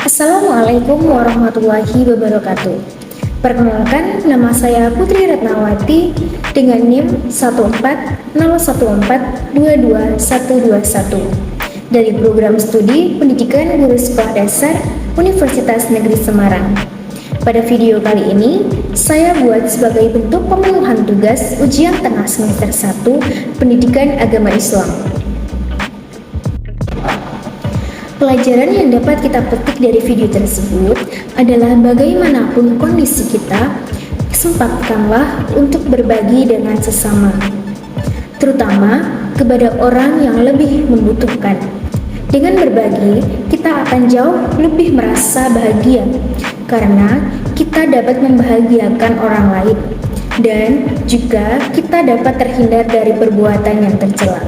Assalamualaikum warahmatullahi wabarakatuh. Perkenalkan, nama saya Putri Retnawati dengan NIM 14014222121 dari Program Studi Pendidikan Guru Sekolah Dasar Universitas Negeri Semarang. Pada video kali ini, saya buat sebagai bentuk pemenuhan tugas ujian tengah semester 1 Pendidikan Agama Islam. Pelajaran yang dapat kita petik dari video tersebut adalah bagaimanapun kondisi kita, sempatkanlah untuk berbagi dengan sesama, terutama kepada orang yang lebih membutuhkan. Dengan berbagi, kita akan jauh lebih merasa bahagia karena kita dapat membahagiakan orang lain dan juga kita dapat terhindar dari perbuatan yang tercela.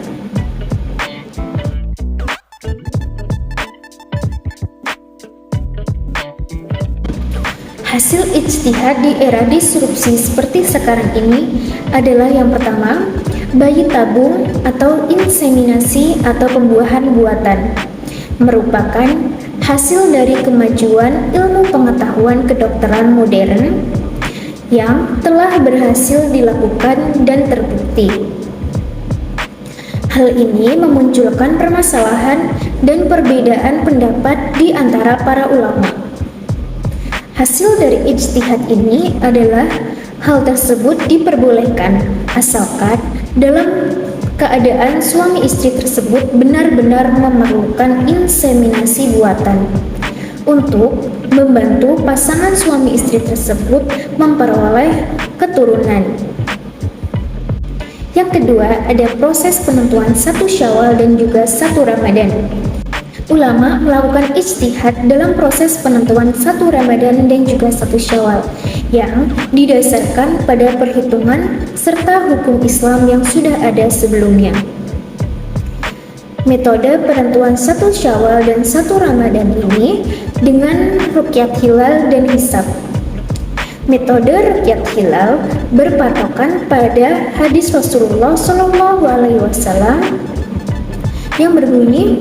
Hasil ijtihad di era disrupsi seperti sekarang ini adalah yang pertama, bayi tabung atau inseminasi atau pembuahan buatan merupakan hasil dari kemajuan ilmu pengetahuan kedokteran modern yang telah berhasil dilakukan dan terbukti. Hal ini memunculkan permasalahan dan perbedaan pendapat di antara para ulama. Hasil dari ijtihad ini adalah hal tersebut diperbolehkan asalkan dalam keadaan suami istri tersebut benar-benar memerlukan inseminasi buatan untuk membantu pasangan suami istri tersebut memperoleh keturunan. Yang kedua, ada proses penentuan 1 Syawal dan juga 1 Ramadan. Ulama melakukan ijtihad dalam proses penentuan 1 Ramadan dan juga 1 Syawal yang didasarkan pada perhitungan serta hukum Islam yang sudah ada sebelumnya. Metode penentuan 1 Syawal dan 1 Ramadan ini dengan ruqyat hilal dan hisab. Metode ruqyat hilal berpatokan pada hadis Rasulullah SAW yang berbunyi,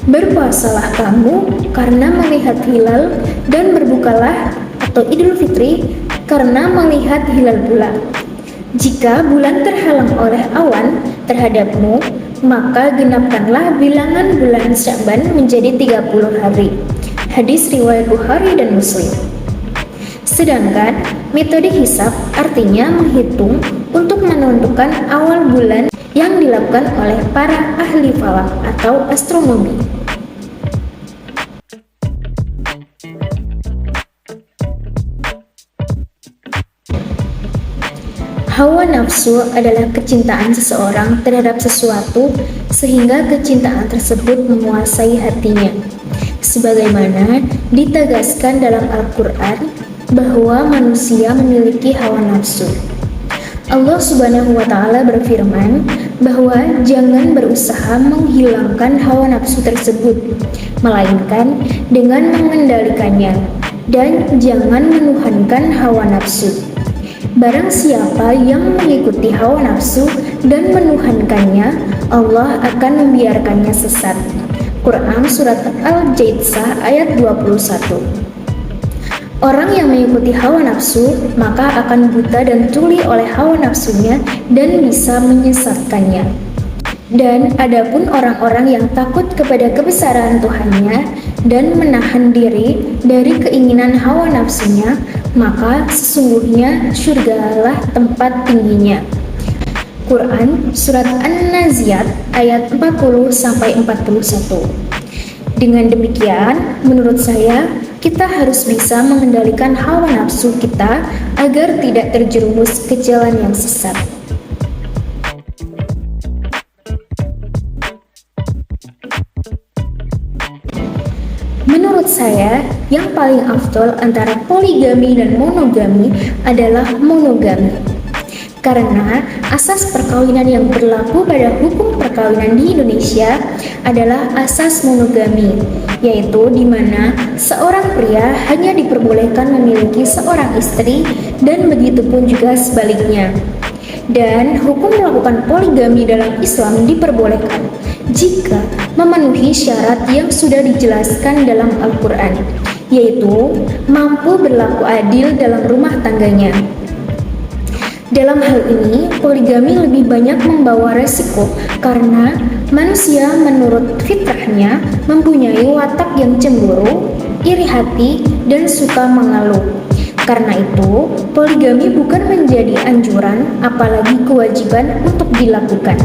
"Berpuasalah kamu karena melihat hilal dan berbukalah atau Idul Fitri karena melihat hilal pula. Jika bulan terhalang oleh awan terhadapmu, maka genapkanlah bilangan bulan Sya'ban menjadi 30 hari." Hadis riwayat Bukhari dan Muslim. Sedangkan metode hisab artinya menghitung untuk menentukan awal bulan yang dilakukan oleh para ahli falak atau astronomi. Hawa nafsu adalah kecintaan seseorang terhadap sesuatu sehingga kecintaan tersebut menguasai hatinya. Sebagaimana ditegaskan dalam Al-Quran bahwa manusia memiliki hawa nafsu. Allah Subhanahu wa Ta'ala berfirman bahwa jangan berusaha menghilangkan hawa nafsu tersebut, melainkan dengan mengendalikannya, dan jangan menuhankan hawa nafsu. Barang siapa yang mengikuti hawa nafsu dan menuhankannya, Allah akan membiarkannya sesat. Quran Surat Al-Jaidsah ayat 21. Orang yang mengikuti hawa nafsu maka akan buta dan tuli oleh hawa nafsunya dan bisa menyesatkannya. Dan adapun orang-orang yang takut kepada kebesaran Tuhannya dan menahan diri dari keinginan hawa nafsunya, maka sesungguhnya syurgalah tempat tingginya. Quran Surat An-Naziat ayat 40-41. Dengan demikian, menurut saya, kita harus bisa mengendalikan hawa nafsu kita agar tidak terjerumus ke jalan yang sesat. Menurut saya, yang paling afdol antara poligami dan monogami adalah monogami. Karena asas perkawinan yang berlaku pada hukum perkawinan di Indonesia adalah asas monogami, yaitu di mana seorang pria hanya diperbolehkan memiliki seorang istri dan begitu pun juga sebaliknya. Dan hukum melakukan poligami dalam Islam diperbolehkan jika memenuhi syarat yang sudah dijelaskan dalam Al-Quran, yaitu mampu berlaku adil dalam rumah tangganya. Dalam hal ini, poligami lebih banyak membawa resiko karena manusia menurut fitrahnya mempunyai watak yang cemburu, iri hati, dan suka mengeluh. Karena itu, poligami bukan menjadi anjuran, apalagi kewajiban untuk dilakukan.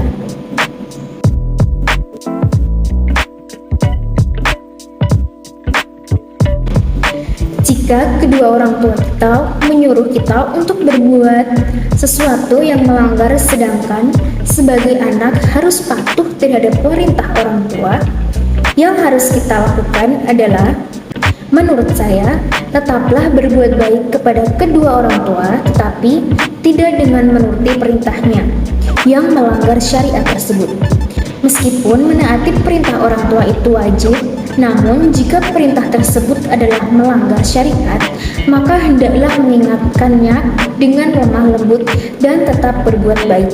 Jika kedua orang tua kita menyuruh kita untuk berbuat sesuatu yang melanggar, sedangkan sebagai anak harus patuh terhadap perintah orang tua, yang harus kita lakukan adalah, menurut saya, tetaplah berbuat baik kepada kedua orang tua, tetapi tidak dengan menuruti perintahnya yang melanggar syariat tersebut. Meskipun menaati perintah orang tua itu wajib, namun jika perintah tersebut adalah melanggar syariat, maka hendaklah mengingatkannya dengan lemah lembut dan tetap berbuat baik.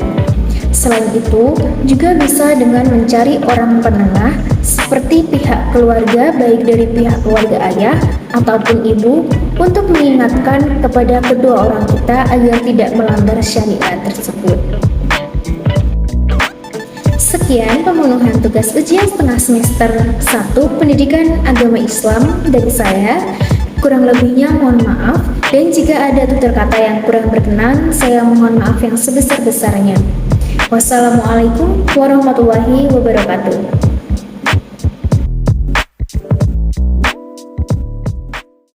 Selain itu, juga bisa dengan mencari orang penengah seperti pihak keluarga, baik dari pihak keluarga ayah ataupun ibu, untuk mengingatkan kepada kedua orang kita agar tidak melanggar syariat tersebut. Sekian pemenuhan tugas ujian setengah semester 1 Pendidikan Agama Islam dari saya. Kurang lebihnya mohon maaf, dan jika ada tutur kata yang kurang berkenan, saya mohon maaf yang sebesar-besarnya. Wassalamualaikum warahmatullahi wabarakatuh.